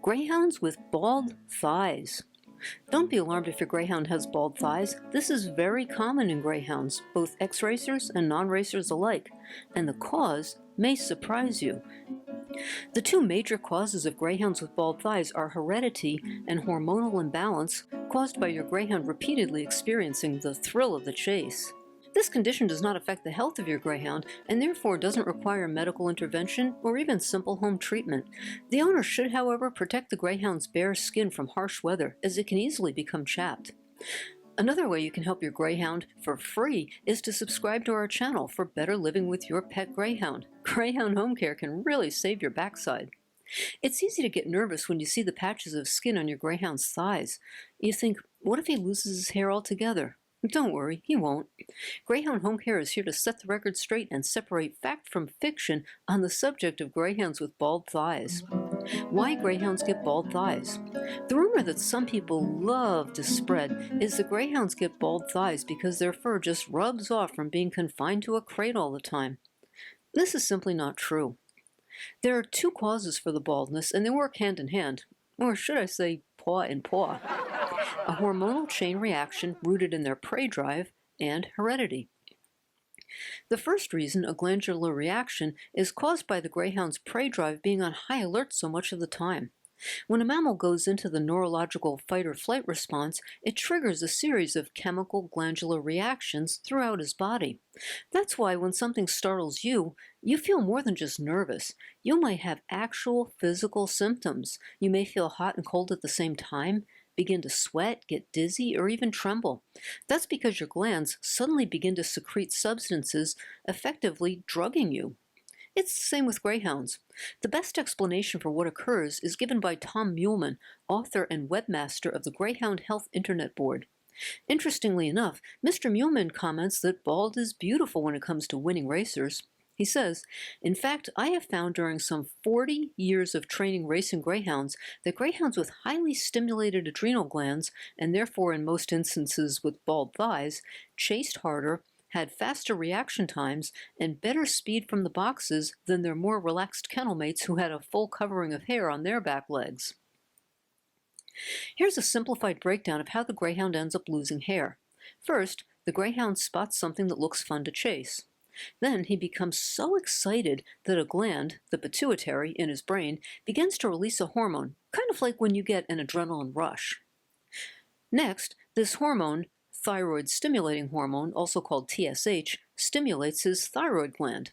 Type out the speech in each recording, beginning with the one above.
Greyhounds with bald thighs. Don't be alarmed if your greyhound has bald thighs. This is very common in greyhounds, both ex-racers and non-racers alike, and the cause may surprise you. The two major causes of greyhounds with bald thighs are heredity and hormonal imbalance caused by your greyhound repeatedly experiencing the thrill of the chase. This condition does not affect the health of your greyhound and therefore doesn't require medical intervention or even simple home treatment. The owner should, however, protect the greyhound's bare skin from harsh weather, as it can easily become chapped. Another way you can help your greyhound for free is to subscribe to our channel for better living with your pet greyhound. Greyhound Home Care can really save your backside. It's easy to get nervous when you see the patches of skin on your greyhound's thighs. You think, what if he loses his hair altogether? Don't worry, he won't. Greyhound Home Care is here to set the record straight and separate fact from fiction on the subject of greyhounds with bald thighs. Why greyhounds get bald thighs? The rumor that some people love to spread is that greyhounds get bald thighs because their fur just rubs off from being confined to a crate all the time. This is simply not true. There are two causes for the baldness, and they work hand in hand, or should I say paw in paw. A hormonal chain reaction rooted in their prey drive, and heredity. The first reason, a glandular reaction, is caused by the greyhound's prey drive being on high alert so much of the time. When a mammal goes into the neurological fight-or-flight response, it triggers a series of chemical glandular reactions throughout his body. That's why when something startles you, you feel more than just nervous. You might have actual physical symptoms. You may feel hot and cold at the same time, begin to sweat, get dizzy, or even tremble. That's because your glands suddenly begin to secrete substances, effectively drugging you. It's the same with greyhounds. The best explanation for what occurs is given by Tom Muhlman, author and webmaster of the Greyhound Health Internet Board. Interestingly enough, Mr. Muhlman comments that bald is beautiful when it comes to winning racers. He says, in fact, I have found during some 40 years of training racing greyhounds that greyhounds with highly stimulated adrenal glands, and therefore in most instances with bald thighs, chased harder, had faster reaction times, and better speed from the boxes than their more relaxed kennel mates who had a full covering of hair on their back legs. Here's a simplified breakdown of how the greyhound ends up losing hair. First, the greyhound spots something that looks fun to chase. Then he becomes so excited that a gland, the pituitary, in his brain, begins to release a hormone, kind of like when you get an adrenaline rush. Next, this hormone, thyroid stimulating hormone, also called TSH, stimulates his thyroid gland.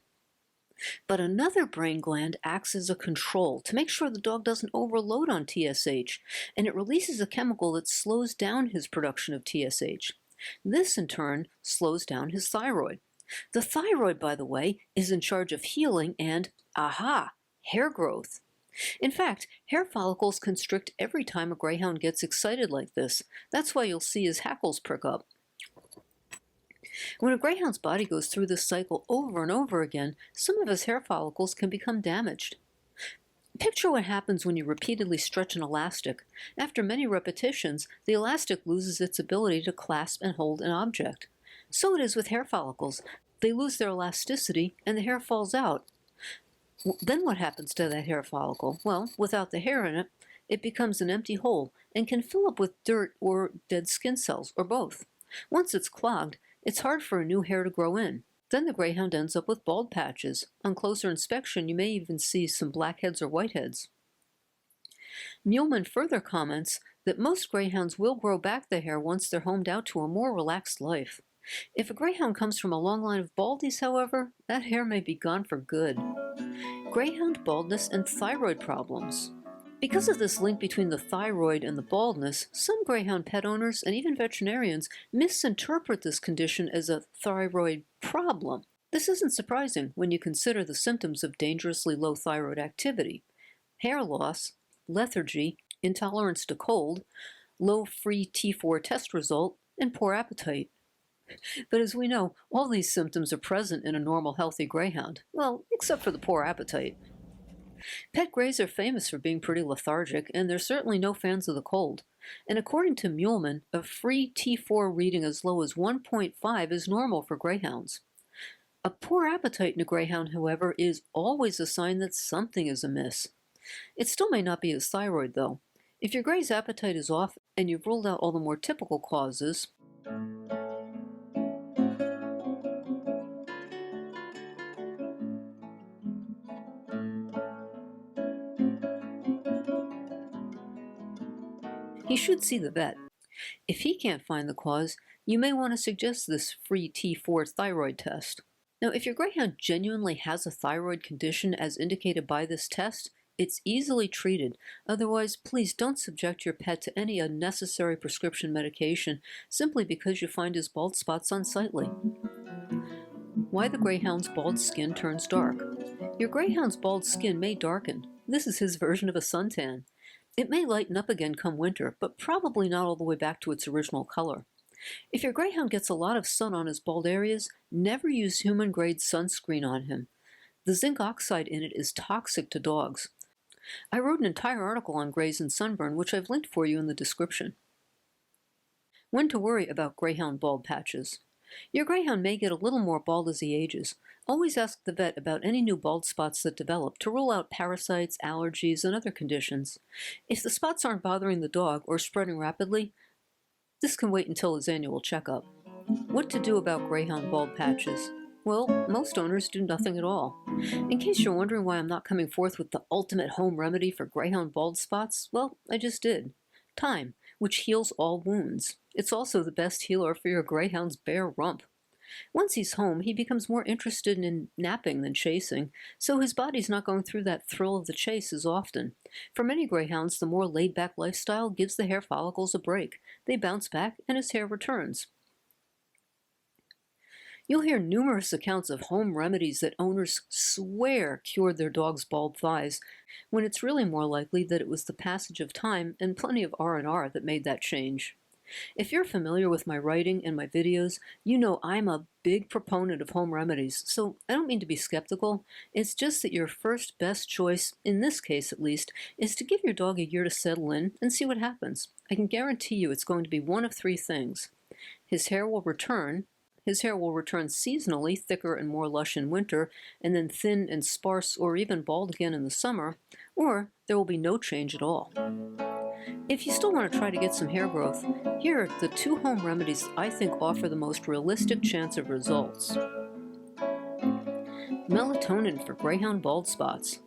But another brain gland acts as a control to make sure the dog doesn't overload on TSH, and it releases a chemical that slows down his production of TSH. This, in turn, slows down his thyroid. The thyroid, by the way, is in charge of healing and, hair growth. In fact, hair follicles constrict every time a greyhound gets excited like this. That's why you'll see his hackles prick up. When a greyhound's body goes through this cycle over and over again, some of his hair follicles can become damaged. Picture what happens when you repeatedly stretch an elastic. After many repetitions, the elastic loses its ability to clasp and hold an object. So it is with hair follicles. They lose their elasticity and the hair falls out. Then what happens to that hair follicle? Well, without the hair in it, it becomes an empty hole and can fill up with dirt or dead skin cells, or both. Once it's clogged, it's hard for a new hair to grow in. Then the greyhound ends up with bald patches. On closer inspection, you may even see some blackheads or whiteheads. Muhlman further comments that most greyhounds will grow back the hair once they're homed out to a more relaxed life. If a greyhound comes from a long line of baldies, however, that hair may be gone for good. Greyhound baldness and thyroid problems. Because of this link between the thyroid and the baldness, some greyhound pet owners and even veterinarians misinterpret this condition as a thyroid problem. This isn't surprising when you consider the symptoms of dangerously low thyroid activity: hair loss, lethargy, intolerance to cold, low free T4 test result, and poor appetite. But as we know, all these symptoms are present in a normal, healthy greyhound. Well, except for the poor appetite. Pet greys are famous for being pretty lethargic, and they're certainly no fans of the cold. And according to Muhlman, a free T4 reading as low as 1.5 is normal for greyhounds. A poor appetite in a greyhound, however, is always a sign that something is amiss. It still may not be his thyroid, though. If your Grey's appetite is off and you've ruled out all the more typical causes, he should see the vet. If he can't find the cause, you may want to suggest this free T4 thyroid test. Now, if your Greyhound genuinely has a thyroid condition as indicated by this test, it's easily treated. Otherwise, please don't subject your pet to any unnecessary prescription medication simply because you find his bald spots unsightly. Why the Greyhound's bald skin turns dark. Your Greyhound's bald skin may darken. This is his version of a suntan. It may lighten up again come winter, but probably not all the way back to its original color. If your Greyhound gets a lot of sun on his bald areas, never use human-grade sunscreen on him. The zinc oxide in it is toxic to dogs. I wrote an entire article on Greys and sunburn, which I've linked for you in the description. When to worry about Greyhound bald patches. Your Greyhound may get a little more bald as he ages. Always ask the vet about any new bald spots that develop to rule out parasites, allergies, and other conditions. If the spots aren't bothering the dog or spreading rapidly, this can wait until his annual checkup. What to do about Greyhound bald patches? Well, most owners do nothing at all. In case you're wondering why I'm not coming forth with the ultimate home remedy for Greyhound bald spots, well, I just did. Thyme, which heals all wounds. It's also the best healer for your Greyhound's bare rump. Once he's home, he becomes more interested in napping than chasing, so his body's not going through that thrill of the chase as often. For many Greyhounds, the more laid-back lifestyle gives the hair follicles a break. They bounce back, and his hair returns. You'll hear numerous accounts of home remedies that owners swear cured their dog's bald thighs, when it's really more likely that it was the passage of time and plenty of R&R that made that change. If you're familiar with my writing and my videos, you know I'm a big proponent of home remedies, so I don't mean to be skeptical. It's just that your first best choice, in this case at least, is to give your dog a year to settle in and see what happens. I can guarantee you it's going to be one of three things. His hair will return seasonally, thicker and more lush in winter, and then thin and sparse or even bald again in the summer, or there will be no change at all. If you still want to try to get some hair growth, here are the 2 home remedies I think offer the most realistic chance of results. Melatonin for Greyhound bald spots.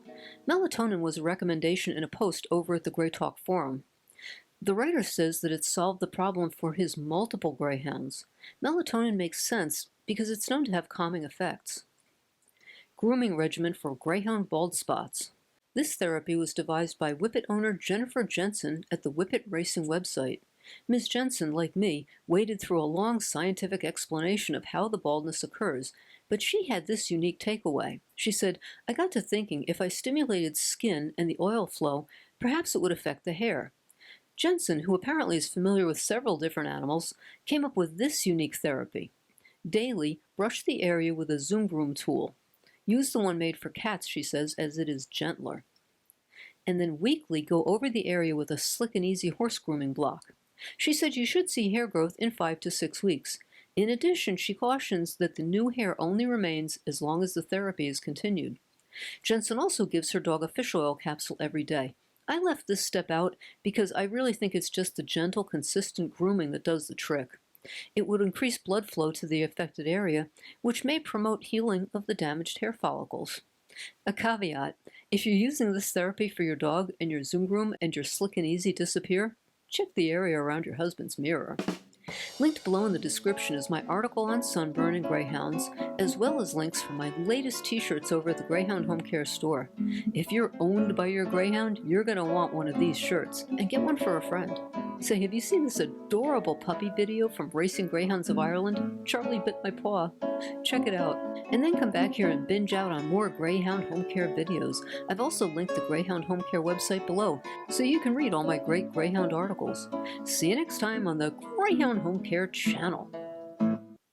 Melatonin was a recommendation in a post over at the Grey Talk forum. The writer says that it solved the problem for his multiple Greyhounds. Melatonin makes sense because it's known to have calming effects. Grooming regimen for Greyhound bald spots. This therapy was devised by Whippet owner Jennifer Jensen at the Whippet Racing website. Ms. Jensen, like me, waded through a long scientific explanation of how the baldness occurs, but she had this unique takeaway. She said, "I got to thinking if I stimulated skin and the oil flow, perhaps it would affect the hair." Jensen, who apparently is familiar with several different animals, came up with this unique therapy. Daily, brush the area with a zoom broom tool. Use the one made for cats, she says, as it is gentler. And then weekly, go over the area with a slick and easy horse grooming block. She said you should see hair growth in 5 to 6 weeks. In addition, she cautions that the new hair only remains as long as the therapy is continued. Jensen also gives her dog a fish oil capsule every day. I left this step out because I really think it's just the gentle, consistent grooming that does the trick. It would increase blood flow to the affected area, which may promote healing of the damaged hair follicles. A caveat: if you're using this therapy for your dog and your zoom groom and your slick and easy disappear, check the area around your husband's mirror. Linked below in the description is my article on Sunburn and Greyhounds, as well as links for my latest t-shirts over at the Greyhound Home Care store. If you're owned by your Greyhound, you're going to want one of these shirts, and get one for a friend. Say, have you seen this adorable puppy video from Racing Greyhounds of Ireland? Charlie bit my paw. Check it out. And then come back here and binge out on more Greyhound Home Care videos. I've also linked the Greyhound Home Care website below, so you can read all my great Greyhound articles. See you next time on the Greyhound Home Care channel.